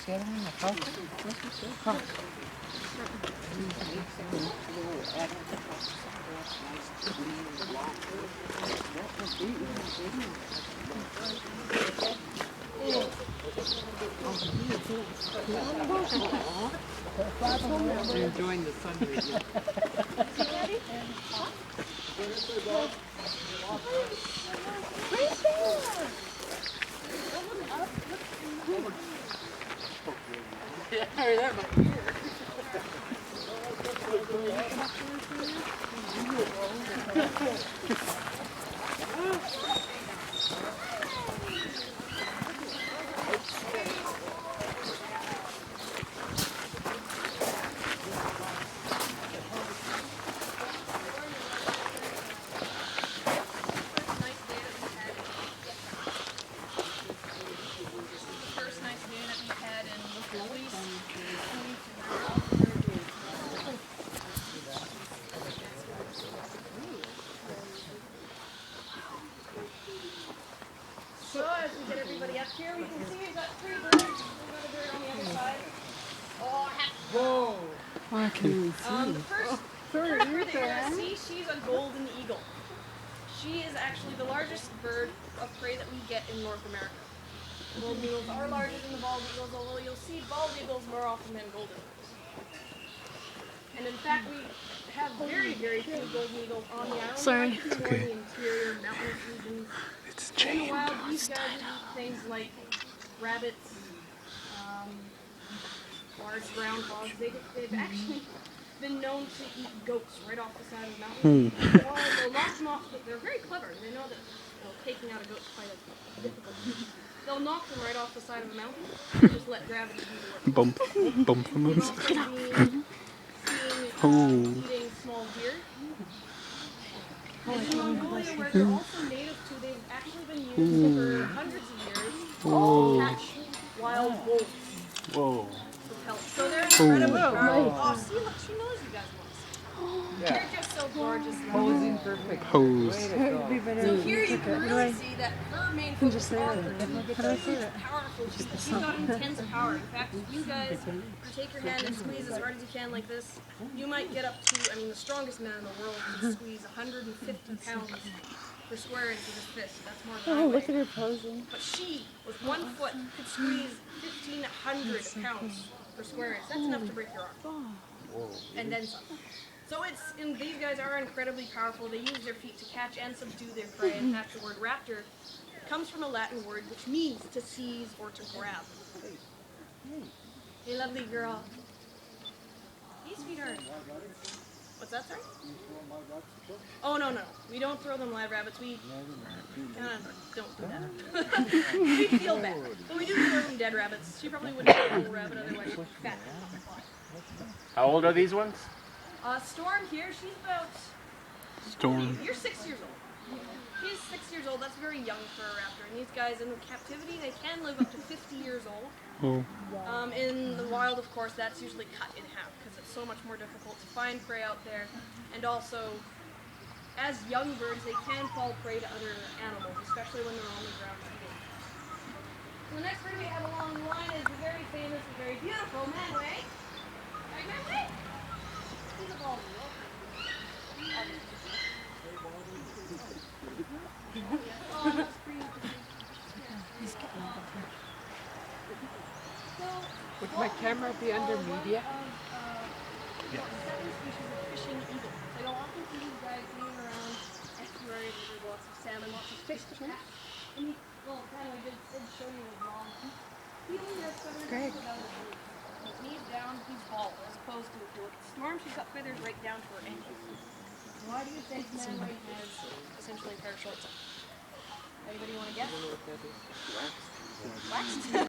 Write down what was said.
the other one? The hawk? Hawk. They're enjoying the sun right now. So as we get everybody up here, we can see we've got 3 birds. We've got a bird on the other side. Oh, whoa! I can see. The first bird that you're going to see, she's a golden eagle. She is actually the largest bird of prey that we get in North America. Golden eagles are larger than the bald eagles, although you'll see bald eagles more often than golden eagles. And in fact, we have very, very few golden eagles on the island. Sorry. More in the interior, mountainous regions. It's In the chained. wild, these guys would eat things like rabbits, large groundhogs. They've actually been known to eat goats right off the side of the mountain. Or they'll knock them off, but they're very clever. They know that taking out a goat's quite a difficult feat. They'll knock them right off the side of the mountain and just let gravity do the work. Bump them. We've also been eating small deer. And in Mongolia, where they're also native to, they've actually been used for hundreds of years to catch wild wolves Whoa. for pelts. So they're incredibly powerful. Oh, see, look, she knows you guys want to see. They're just so gorgeous. Posing perfect. Pose. So here you can really see that her main focus on her powerful. She's got intense power. In fact, if you guys take your hand and squeeze as hard as you can like this, you might get up to, I mean, the strongest man in the world can squeeze 150 pounds per square inch with his fist. That's more than I weigh. Look at her posing. But she, with 1 foot, could squeeze 1,500 pounds per square inch. That's enough to break your arm. And then some. So these guys are incredibly powerful. They use their feet to catch and subdue their prey. In fact, the word raptor comes from a Latin word which means to seize or to grab. Hey, lovely girl. Hey, sweetheart. What's that, sir? Oh, no. We don't throw them live rabbits. We don't do that. We feel bad. But we do throw them dead rabbits. She probably wouldn't eat a whole rabbit otherwise she'd be fat. How old are these ones? Storm here, she's about... Storm. You're 6 years old. She's 6 years old. That's very young for a raptor. And these guys in captivity, they can live up to 50 years old. In the wild, of course, that's usually cut in half because it's so much more difficult to find prey out there. And also, as young birds, they can fall prey to other animals, especially when they're on the ground eating. So the next bird we have along the line is the very famous and very beautiful Manway. Right, Manway? He's a bald eagle. Would my camera be under media? Yes. Fishing eagle. So you'll often see these guys hanging around estuaries where there's lots of salmon, lots of fish to catch. And well, kind of did show you his long. He only has feathers without his roots. His knees down, he's bald, as opposed to if you look at Storm, she's got feathers right down to her ankles. Why do you think Manway has essentially a pair of shorts on? Anybody want to guess? Waxed.